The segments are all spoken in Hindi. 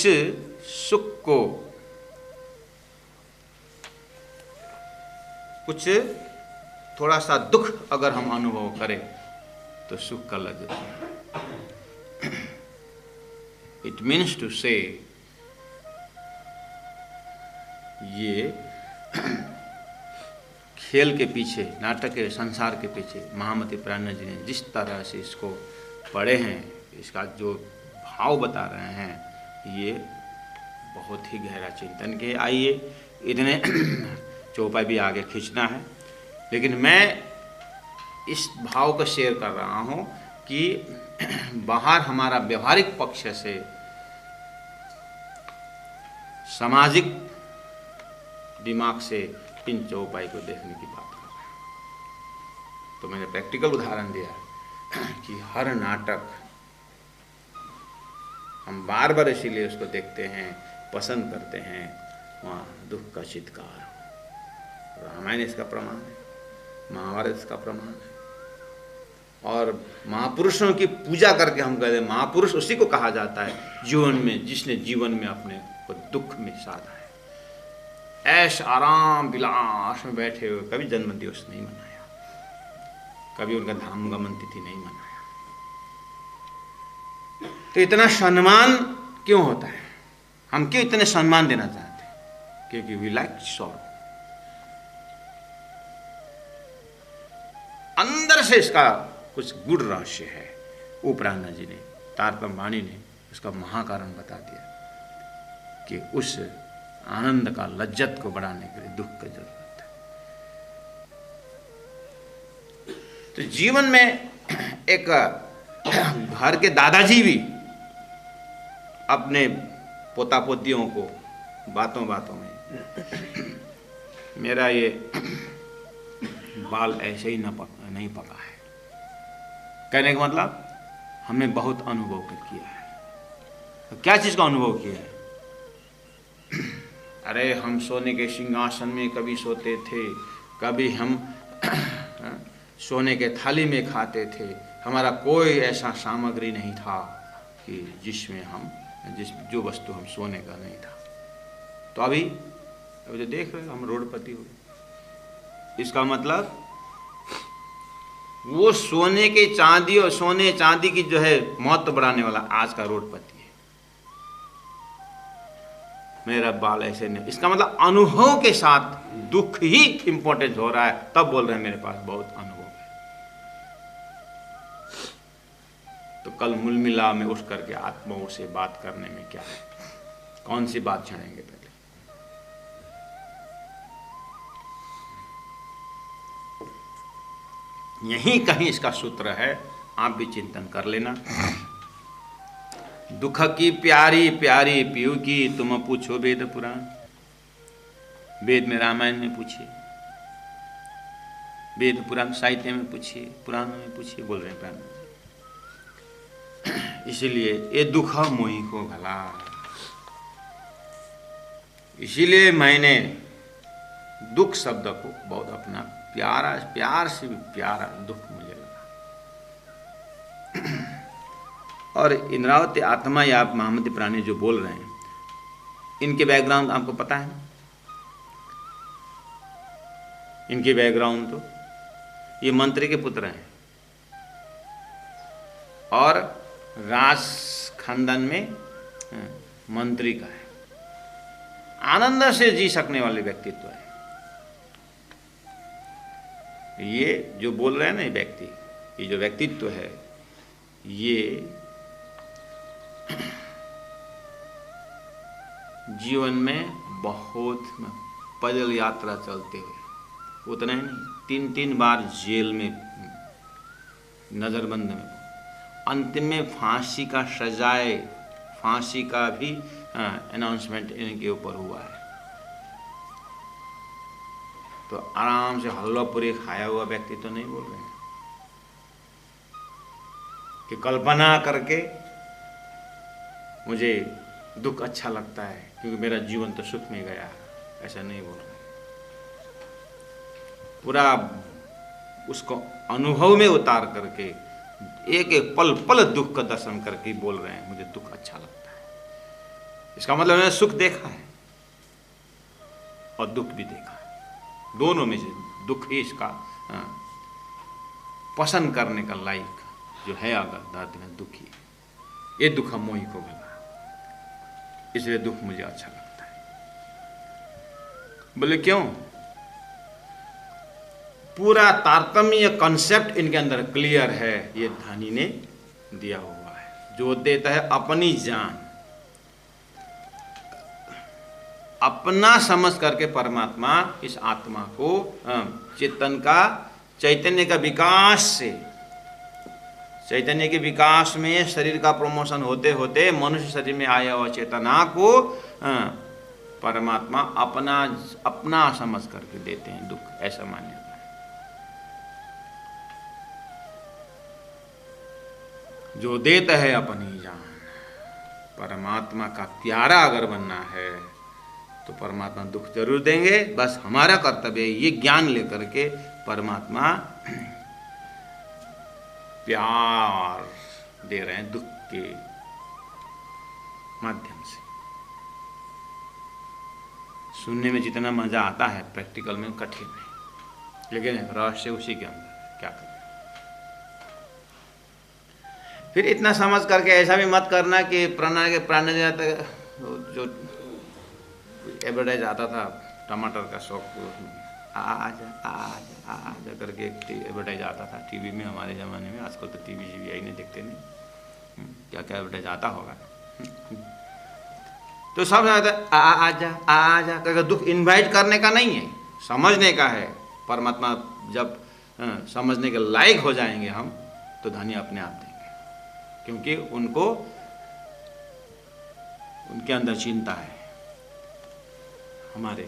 कुछ सुख को, कुछ थोड़ा सा दुख अगर हम अनुभव करें तो सुख का लज्जत। इट मीन्स टू से, ये खेल के पीछे, नाटक के संसार के पीछे महामती प्राणनाथ जी ने जिस तरह से इसको पढ़े हैं, इसका जो भाव बता रहे हैं, ये बहुत ही गहरा चिंतन के। आइए, इतने चौपाई भी आगे खींचना है, लेकिन मैं इस भाव को शेयर कर रहा हूँ कि बाहर हमारा व्यवहारिक पक्ष से सामाजिक दिमाग से इन चौपाई को देखने की बात कर रहे हैं। तो मैंने प्रैक्टिकल उदाहरण दिया कि हर नाटक हम बार बार इसीलिए उसको देखते हैं, पसंद करते हैं, वहाँ दुख का चित्कार हो। रामायण इसका प्रमाण है, महाभारत इसका प्रमाण है। और महापुरुषों की पूजा करके हम कहते हैं, महापुरुष उसी को कहा जाता है जीवन में, जिसने जीवन में अपने को दुख में साधा है, ऐश आराम विलास में बैठे हुए, कभी जन्म दिवस नहीं मनाया, कभी उनका धाम गमन तिथि नहीं मनाया। तो इतना सम्मान क्यों होता है? हम क्यों इतने सम्मान देना चाहते हैं? क्योंकि वी लाइक सॉरो। अंदर से इसका कुछ गूढ़ रहस्य है। वो प्राणनाथ जी ने, तारतम्य वाणी ने उसका महाकारण बता दिया कि उस आनंद का, लज्जत को बढ़ाने के लिए दुख की जरूरत है। तो जीवन में एक घर के दादाजी भी अपने पोता पोतियों को बातों बातों में, मेरा ये बाल ऐसे ही नहीं पका है, कहने का मतलब हमने बहुत अनुभव किया है। तो क्या चीज़ का अनुभव किया है? अरे हम सोने के सिंहासन में कभी सोते थे, कभी हम सोने के थाली में खाते थे, हमारा कोई ऐसा सामग्री नहीं था कि जिसमें हम जो वस्तु हम सोने का नहीं था। तो अभी तो देख रहे हो, हम रोडपति हो गए। इसका मतलब वो सोने के चांदी और सोने चांदी की जो है महत्व बढ़ाने वाला आज का रोडपति है। मेरा बाल ऐसे नहीं, इसका मतलब अनुभव के साथ दुख ही इंपॉर्टेंट हो रहा है, तब बोल रहे हैं मेरे पास बहुत अनुभव है। तो कल मूल मिला में उठ करके आत्माओं से बात करने में क्या है? कौन सी बात छेड़ेंगे? पहले यहीं कहीं इसका सूत्र है, आप भी चिंतन कर लेना। दुख की प्यारी प्यारी पीयू की, तुम पूछो वेद पुराण। वेद में, रामायण में पूछिए, वेद पुराण साहित्य में पूछिए, पुराण में पूछिए, बोल रहे हैं प्राण। इसीलिए ये दुख मोही को भला, इसीलिए मैंने दुख शब्द को बहुत अपना प्यारा, प्यार से भी प्यारा दुख मुझे लगा। और इंद्रावती आत्मा या महामती प्राणी जो बोल रहे हैं, इनके बैकग्राउंड आपको पता है? इनके बैकग्राउंड तो ये मंत्री के पुत्र हैं और राज खानदान में मंत्री का है। आनंद से जी सकने वाले व्यक्तित्व है। ये जो बोल रहे हैं ना, ये व्यक्ति, ये जो व्यक्तित्व है, ये जीवन में बहुत पैदल यात्रा चलते हुए, उतना ही नहीं, 3 बार जेल में, नजरबंद में, अंतिम में फांसी का सजाए, फांसी का भी अनाउंसमेंट इनके ऊपर हुआ है। तो आराम से हलवा पूरी खाया हुआ व्यक्ति तो नहीं बोल रहे हैं कि कल्पना करके मुझे दुख अच्छा लगता है क्योंकि मेरा जीवन तो सुख में गया, ऐसा नहीं बोल रहे। पूरा उसको अनुभव में उतार करके एक एक पल पल दुख का दर्शन करके बोल रहे हैं, मुझे दुख अच्छा लगता है। इसका मतलब मैंने सुख देखा है और दुख भी देखा है, दोनों में से दुख ही इसका पसंद करने का लायक जो है अगर धरती में दुखी, ये दुख मोही को मिला, इसलिए दुख मुझे अच्छा लगता है। बोले क्यों? पूरा तारतम्य कॉन्सेप्ट इनके अंदर क्लियर है, ये धनी ने दिया हुआ है। जो देता है अपनी जान, अपना समझ करके परमात्मा इस आत्मा को चेतन का, चैतन्य का विकास से, चैतन्य के विकास में शरीर का प्रमोशन होते होते मनुष्य शरीर में आया हुआ चेतना को परमात्मा अपना समझ करके देते हैं दुख, ऐसा मान्यता है। जो देता है अपनी जान, परमात्मा का प्यारा अगर बनना है तो परमात्मा दुख जरूर देंगे। बस हमारा कर्तव्य ये ज्ञान लेकर के परमात्मा प्यार दे रहे हैं दुख के माध्यम से। सुनने में जितना मजा आता है प्रैक्टिकल में कठिन है, लेकिन रहस्य उसी के अंदर, क्या करें। फिर इतना समझ करके ऐसा भी मत करना कि प्राण जो एडवर्टाइज आता था टमाटर का शौक, आजा करके एडवर्टाइज आता था टीवी में हमारे ज़माने में। आजकल तो टीवी आई नहीं, देखते नहीं, क्या क्या एडवर्टाइज आता होगा। तो सब आजा करके दुख इनवाइट करने का नहीं है, समझने का है। परमात्मा जब समझने के लायक हो जाएंगे हम, तो धनी अपने आप देंगे, क्योंकि उनके अंदर चिंता है हमारे।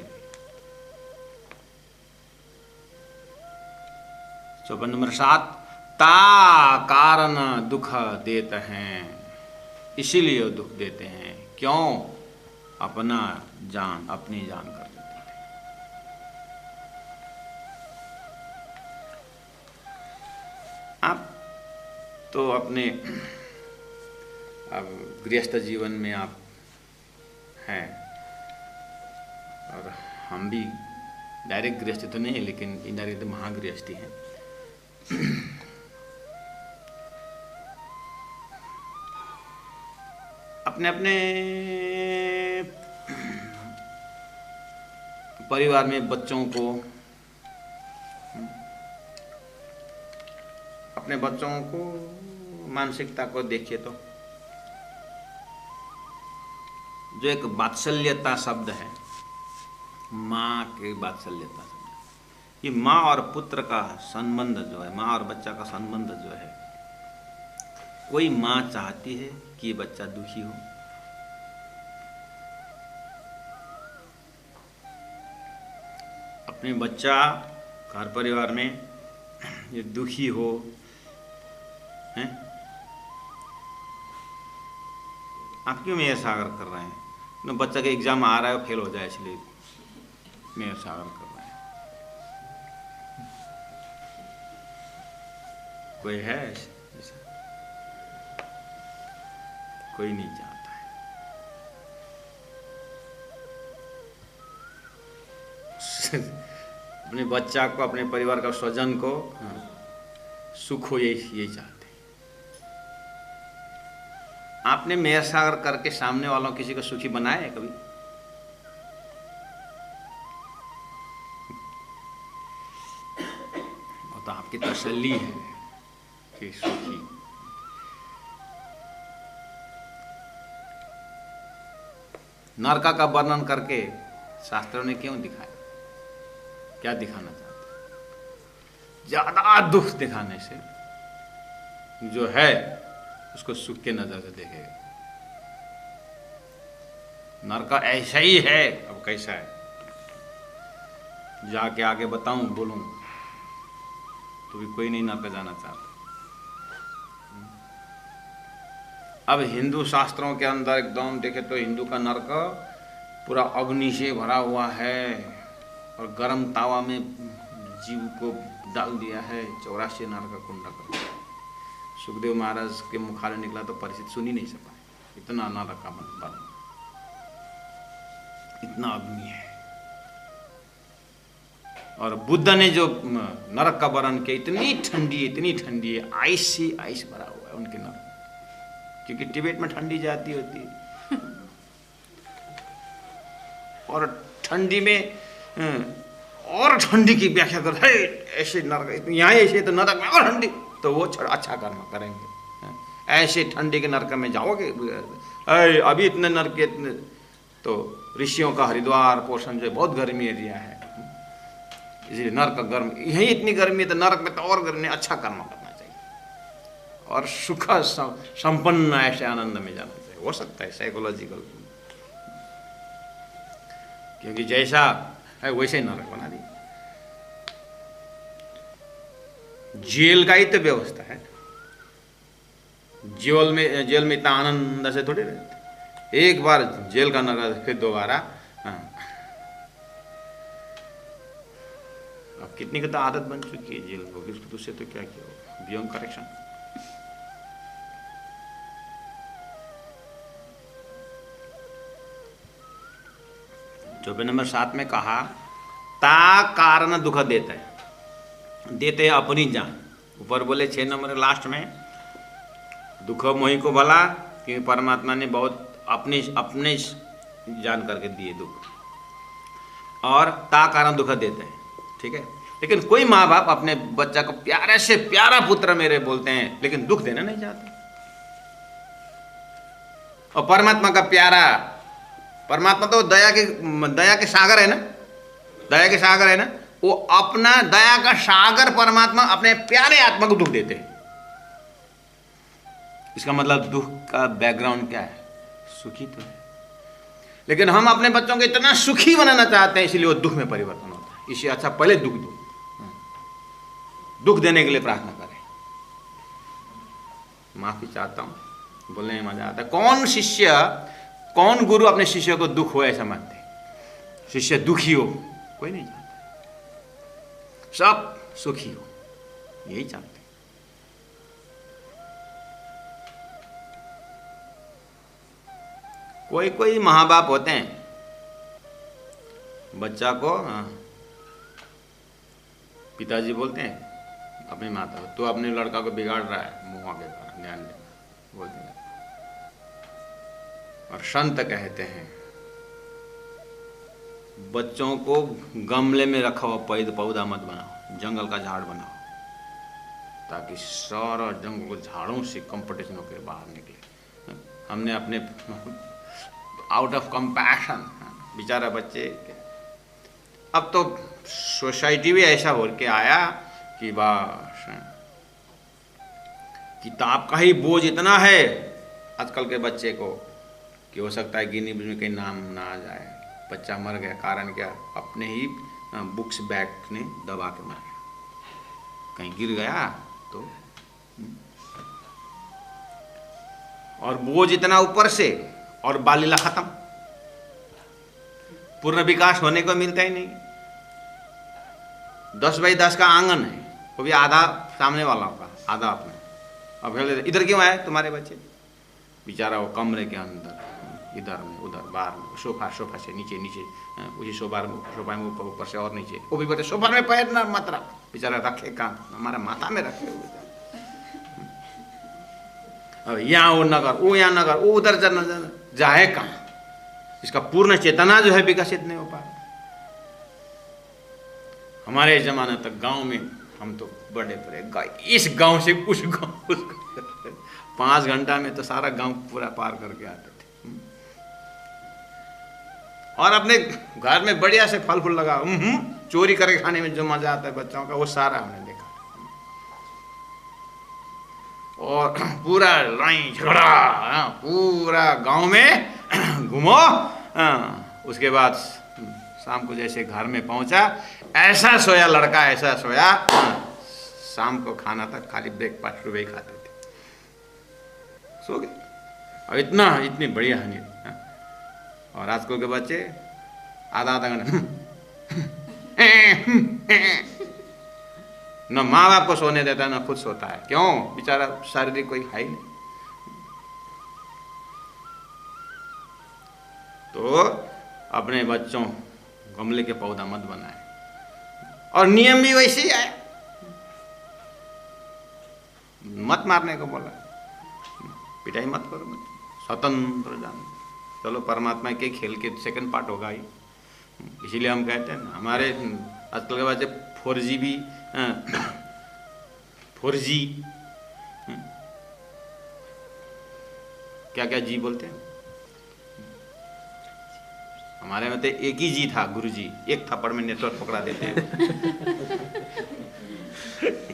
चौपन नंबर 7, ता कारण दुख देते हैं, इसीलिए दुख देते हैं। क्यों? अपनी जान कर देते हैं। आप तो अपने अब गृहस्थ जीवन में आप हैं, और हम भी डायरेक्ट गृहस्थी तो नहीं है, लेकिन इनडायरेक्ट महागृहस्थी है। अपने अपने परिवार में बच्चों को, अपने बच्चों को मानसिकता को देखिए तो जो एक वात्सल्यता शब्द है, माँ के वात्सल्यता शब्द, ये माँ और पुत्र का संबंध जो है, माँ और बच्चा का संबंध जो है, कोई माँ चाहती है कि ये बच्चा दुखी हो? अपने बच्चा घर परिवार में ये दुखी हो, हैं? आप क्यों मेयर सागर कर रहे हैं? न बच्चा का एग्जाम आ रहा है, फेल हो जाए इसलिए मेयर सागर कर रहे हैं। कोई है ऐसा? कोई नहीं चाहता है। अपने बच्चा को, अपने परिवार का स्वजन को सुख हो, यही चाहते। आपने मेयर सागर करके सामने वालों किसी को सुखी बनाया है कभी? वो तो आपकी तसल्ली है कि सुखी। नरका का वर्णन करके शास्त्रों ने क्यों दिखाया? क्या दिखाना चाहते? ज्यादा दुख दिखाने से जो है उसको सुख के नजर से देखेगा। नरका ऐसा ही है। अब कैसा है जाके आगे बताऊं, बोलूं तो भी कोई नहीं नरक जाना चाहता। अब हिंदू शास्त्रों के अंदर एकदम देखे तो हिंदू का नरक पूरा अग्नि से भरा हुआ है, और गर्म तावा में जीव को डाल दिया है, 84 नरक कुंड कर। सुखदेव महाराज के मुखारे निकला तो परिस्थिति सुनी नहीं सका, इतना नरक का मन। इतना अग्नि है। और बुद्ध ने जो नरक का वर्णन किया, इतनी ठंडी है, आइस से आइस भरा हुआ है उनके नरक, क्योंकि तिब्बत में ठंडी जाती होती है। और ठंडी में और ठंडी की व्याख्या कर, है ऐसे नरक, यहाँ ऐसे तो नरक में और ठंडी, तो वो अच्छा कर्म करेंगे। ऐसे ठंडी के नरक में जाओगे, अभी इतने नरक के इतने, तो ऋषियों का हरिद्वार पोषण जो बहुत गर्मी एरिया है, इसलिए नरक गर्म, यही इतनी गर्मी है तो नरक में तो और गर्मी, अच्छा कर्म करना चाहिए और सुख संपन्न ऐसे आनंद में जाना चाहिए। हो सकता है साइकोलॉजिकल, क्योंकि जैसा है वैसे ही नरक बना दिया। जेल का ही तो व्यवस्था है, जेल में इतना आनंद से थोड़ी रहते, एक बार जेल का नरक फिर दोबारा। अब कितनी की तो आदत बन चुकी है जेल होगी, उससे तो क्या किया होगा, बियॉन्ड करेक्शन। चौबे नंबर 7 में कहा, ता कारण दुख देता है, देते हैं अपनी जान। ऊपर बोले 6 नंबर लास्ट में, दुख मोहि को भला, क्योंकि परमात्मा ने बहुत अपने जान करके दिए दुख, और ता कारण दुख देते हैं, ठीक है। लेकिन कोई माँ बाप अपने बच्चा को प्यारे से प्यारा पुत्र मेरे बोलते हैं, लेकिन दुख देना नहीं चाहते। और परमात्मा का प्यारा, परमात्मा तो दया के सागर है ना, दया के सागर है ना, वो अपना दया का सागर परमात्मा अपने प्यारे आत्मा को दुख देते हैं। इसका मतलब दुख का बैकग्राउंड क्या है, सुखी तो है, लेकिन हम अपने बच्चों को इतना सुखी बनाना चाहते हैं, इसलिए वो दुख में परिवर्तन होता है। इससे अच्छा पहले दुख दो, दुख देने के लिए प्रार्थना करें। माफी चाहता हूं, बोलने में मजा आता है। कौन शिष्य, कौन गुरु अपने शिष्य को दुख हो ऐसा मानते, शिष्य दुखी हो, कोई नहीं चाहता, सब सुखी हो, यही चाहते। कोई कोई माँ बाप होते हैं, बच्चा को पिताजी बोलते हैं अपनी माता को, तो अपने लड़का को बिगाड़ रहा है, मुंह आगे कर, ध्यान दे बोलते हैं। और संत कहते हैं बच्चों को गमले में रखा हुआ पौधा मत बनाओ, जंगल का झाड़ बनाओ, ताकि सारा जंगल झाड़ों से कंपटीशन होकर बाहर निकले। हमने अपने आउट ऑफ कंपैशन, बेचारा बच्चे, अब तो सोसाइटी भी ऐसा हो के आया कि बस किताब का ही बोझ इतना है आजकल के बच्चे को कि हो सकता है गिनी बुक में कहीं नाम ना आ जाए, बच्चा मर गया, कारण क्या, अपने ही बुक्स बैग ने दबा के मार गया, कहीं गिर गया तो। और बोझ इतना ऊपर से, और बालीला खत्म, पूर्ण विकास होने को मिलता ही नहीं। 10 बाई 10 का आंगन है, वो भी आधा सामने वाला का, आधा अपना। अब इधर क्यों आए तुम्हारे बच्चे, बेचारा वो कमरे के अंदर, इधर में उधर बाहर में, सोफा से नीचे उसी सोफा में ऊपर से और नीचे, वो भी बोलते सोफा में पैर ना मत रख, बेचारा रखे काम हमारा माथा में रखे हुए। अब यहाँ वो न कर, वो यहाँ न कर, वो उधर जाए कहाँ, इसका पूर्ण चेतना जो है विकसित नहीं हो पा रहा। हमारे जमाने तक गांव में हम तो बड़े बड़े इस गांव से उस गांव 5 घंटा में तो सारा गांव पूरा पार करके आते थे। और अपने घर में बढ़िया से फल फूल लगा, चोरी करके खाने में जो मजा आता है बच्चों का, वो सारा हमने देखा। और पूरा लड़ाई झगड़ा पूरा गांव में घूमो, उसके बाद शाम को जैसे घर में पहुंचा, ऐसा सोया लड़का, ऐसा सोया, शाम को खाना तक खाली ब्रेकफास्ट सुबह ही खाते थे, सो गए। और इतनी बढ़िया हानि। और आजकल के बच्चे आधा घंटा न माँ बाप को सोने देता है न खुद सोता है, क्यों, बेचारा शारीरिक कोई है ही नहीं। तो अपने बच्चों गमले के पौधा मत बनाए। और नियम भी वैसे ही आया, मत मारने को बोला, पिटाई मत करो, मत, स्वतंत्र जान। चलो परमात्मा के खेल के सेकंड पार्ट होगा ही। इसीलिए हम कहते हैं ना, हमारे आजकल के बच्चे 4G भी 4G क्या क्या जी बोलते हैं। हमारे में तो एक ही जी था, गुरु जी, एक थप्पड़ में नेटवर्क पकड़ा देते हैं।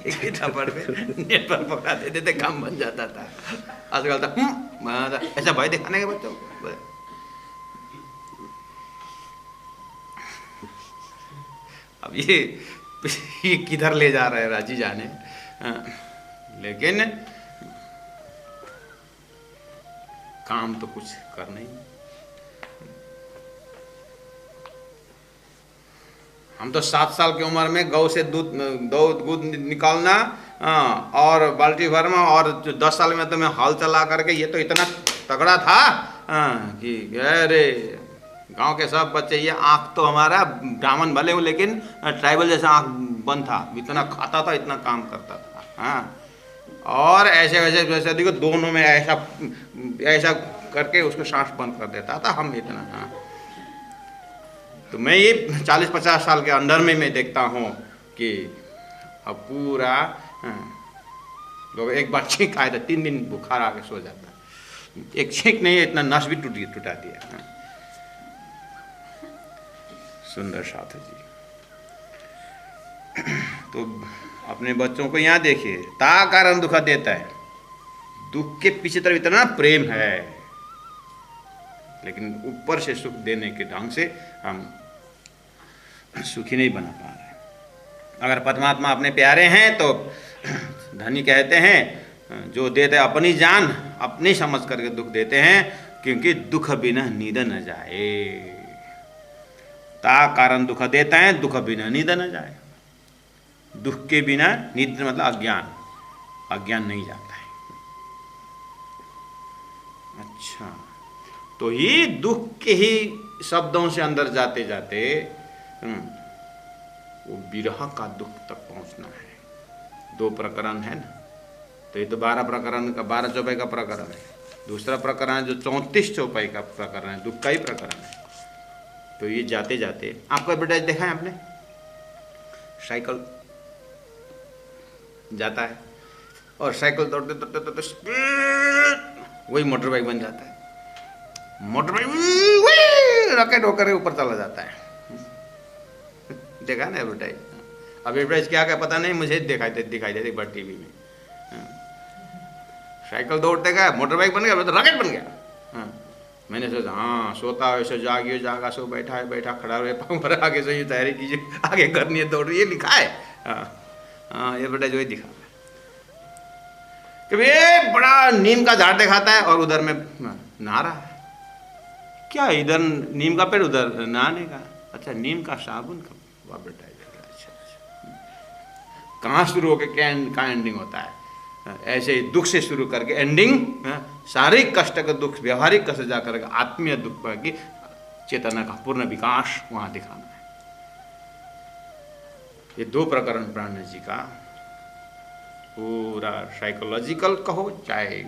एक ही थप्पड़ में नेटवर्क पकड़ा देते थे, काम बन जाता था। आजकल तो ऐसा भय दिखाने के बच्चों को। अब ये किधर ले जा रहे हैं राजी जाने। लेकिन काम तो कुछ करना ही। हम तो 7 साल की उम्र में गौ से दूध निकालना और बाल्टी भरना, और 10 साल में तो मैं हल चला करके, ये तो इतना तगड़ा था कि अरे गांव के सब बच्चे, ये आँख तो हमारा ब्राह्मण भले हो लेकिन ट्राइबल जैसा आँख बंद था, इतना खाता था, इतना काम करता था। हाँ, और ऐसे वैसे वैसे देखो दोनों में ऐसा करके उसको सांस बंद कर देता था, हम इतना। हाँ, तो मैं ये 40-50 साल के अंदर में मैं देखता हूँ कि अब पूरा लोग एक बार छींक आए तो 3 दिन बुखार आके सो जाता। एक छींक नहीं, इतना नस भी टूटा दिया। सुंदर साधु जी। तो अपने बच्चों को यहाँ देखिए, ता कारण दुख देता है, दुख के पीछे तरफ इतना प्रेम है, लेकिन ऊपर से सुख देने के ढंग से हम सुखी नहीं बना पा रहे। अगर परमात्मा अपने प्यारे हैं तो धनी कहते हैं जो देते अपनी जान अपनी समझ करके दुख देते हैं, क्योंकि दुख बिना नींद न जाए। ता कारण दुख देता है, दुख बिना नींद न जाए। दुख के बिना नींद मतलब अज्ञान, अज्ञान नहीं जाता है। अच्छा, तो ये दुख के ही शब्दों से अंदर जाते जाते वो विरह का दुख तक पहुंचना है। 2 प्रकरण है ना, तो ये तो 12 प्रकरण का 12 चौपाई का प्रकरण है। दूसरा प्रकरण है जो 34 चौपाई का प्रकरण है, दुख का ही प्रकरण है। तो ये जाते जाते आपको एडवर्टाइज देखा है आपने, साइकिल जाता है और साइकिल दौड़ते दौड़ते दौड़ते स्पीड वही मोटर बाइक बन जाता है। मोटर बाइक रॉकेट होकर ऊपर चला जाता है। देखा ना एडवर्टाइज। अब एडवर्टाइज क्या क्या पता नहीं, मुझे दिखाई देती एक बार टीवी में। साइकिल दौड़ते गया, मोटर बाइक बन गया, तो रॉकेट बन गया। मैंने सोचा हाँ, सोता वैसे जागियो, जागा सो बैठा है, बैठा खड़ा रहे, पर आगे से ये तैयारी कीजिए, आगे करनी है, दौड़, ये लिखा है। हाँ, एडवर्टाइज वही दिखा कि ये बड़ा नीम का झाड़ दिखाता है और उधर में नहा रहा है। क्या इधर नीम का पेड़, उधर नहाने का। अच्छा, नीम का साबुन का एडवर्टाइज। अच्छा, कहाँ शुरू होकर क्या एंडिंग होता है। ऐसे ही दुख से शुरू करके एंडिंग शारीरिक कष्ट का दुख, व्यवहारिक कष्ट जाकर आत्मीय दुख की चेतना का पूर्ण विकास वहां दिखाना है। ये 2 प्रकरण प्राण जी का पूरा साइकोलॉजिकल कहो, चाहे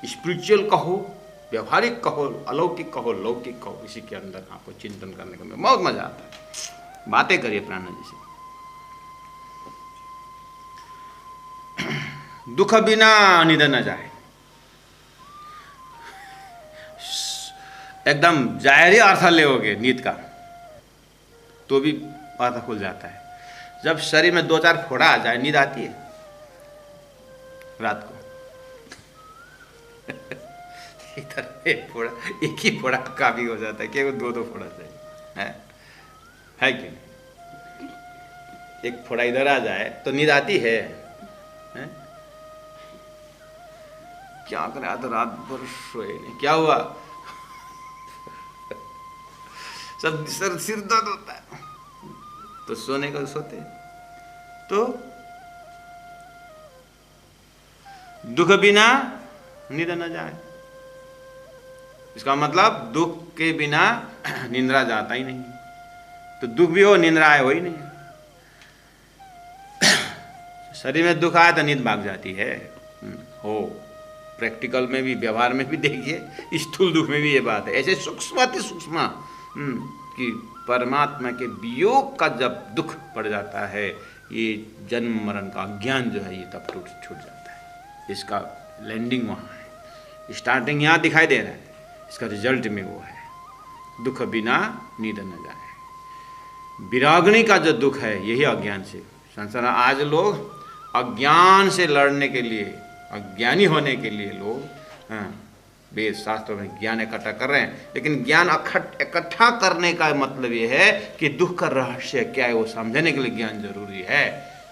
स्पिरिचुअल कहो, व्यवहारिक कहो, अलौकिक कहो, लौकिक कहो, इसी के अंदर आपको चिंतन करने का बहुत मजा आता है। बातें करिए प्राण जी से। दुख बिना नींद न जाए, एकदम जाहिरी अर्थ लेओगे नींद का तो भी अर्थ खुल जाता है। जब शरीर में 2-4 फोड़ा आ जाए, नींद आती है रात को। इधर एक फोड़ा, एक ही फोड़ा काफी हो जाता है, केवल 2-2 फोड़ा चाहिए, है कि नहीं? एक फोड़ा इधर आ जाए तो नींद आती है। क्या करें, आज रात भर सोए नहीं, क्या हुआ? सब सिर दर्द होता है, तो सोने का सोते। तो दुख बिना नींद न जाए। इसका मतलब दुख के बिना निंद्रा जाता ही नहीं, तो दुख भी हो निंद्रा है हो ही नहीं। शरीर में दुख आए तो नींद भाग जाती है, हो प्रैक्टिकल में भी, व्यवहार में भी देखिए, स्थूल दुख में भी ये बात है। ऐसे सूक्ष्म अति सूक्ष्म कि परमात्मा के वियोग का जब दुख पड़ जाता है, ये जन्म मरण का अज्ञान जो है ये तब छूट जाता है। इसका लैंडिंग वहाँ है, स्टार्टिंग यहाँ दिखाई दे रहा है, इसका रिजल्ट में वो है दुख बिना नींद न जाए। विरागनी का जो दुख है यही अज्ञान से संसार। आज लोग अज्ञान से लड़ने के लिए, अज्ञानी होने के लिए लोग वेद शास्त्रों में ज्ञान इकट्ठा कर रहे हैं, लेकिन ज्ञान इकट्ठा करने का मतलब ये है कि दुख का रहस्य क्या है वो समझने के लिए ज्ञान जरूरी है।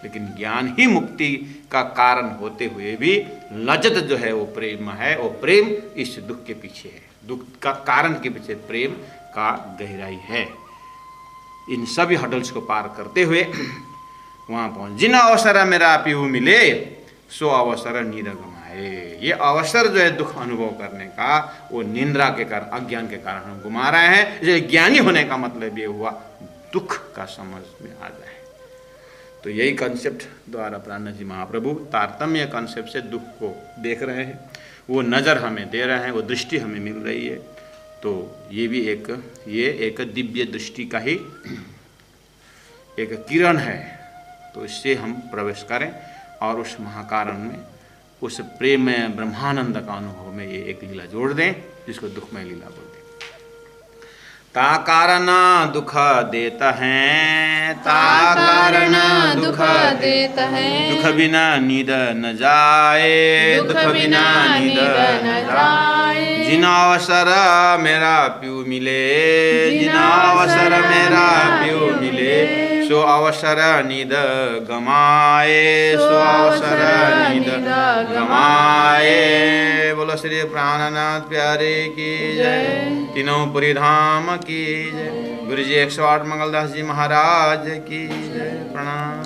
लेकिन ज्ञान ही मुक्ति का कारण होते हुए भी लज्जत जो है वो प्रेम है, वो प्रेम इस दुख के पीछे है, दुख का कारण के पीछे प्रेम का गहराई है। इन सभी हडल्स को पार करते हुए वहाँ पहुँच, जिन अवसर मेरा पीऊ मिले सो अवसर नींद गमाए। ये अवसर जो है दुख अनुभव करने का वो निंद्रा के कारण, अज्ञान के कारण हम गुमा रहे हैं। इसलिए ज्ञानी होने का मतलब ये हुआ दुख का समझ में आ जाए। तो यही कंसेप्ट द्वारा प्राणनाथ जी महाप्रभु तारतम्य कंसेप्ट से दुख को देख रहे हैं, वो नज़र हमें दे रहे हैं, वो दृष्टि हमें मिल रही है। तो ये भी एक दिव्य दृष्टि का ही एक किरण है। तो इससे हम प्रवेश करें और उस महाकारण में, उस प्रेम में, ब्रह्मानंद का अनुभव में ये एक लीला जोड़ दें, जिसको दुखमय लीला बोलते हैं। ता कारण दुख देता है, ता कारण दुख देता है, दुख बिना नींद न जाए, दुख बिना नींद न जाए। जिन अवसर मेरा प्यू मिले, जिन अवसर मेरा प्यू मिले सो अवसर नींद गमाए, सो अवसर नींद गमाए। बोलो श्री प्राणनाथ प्यारे की जय, तीनों पुरी धाम की जय, गुरु जी 108 मंगलदास जी महाराज की जय। प्रणाम।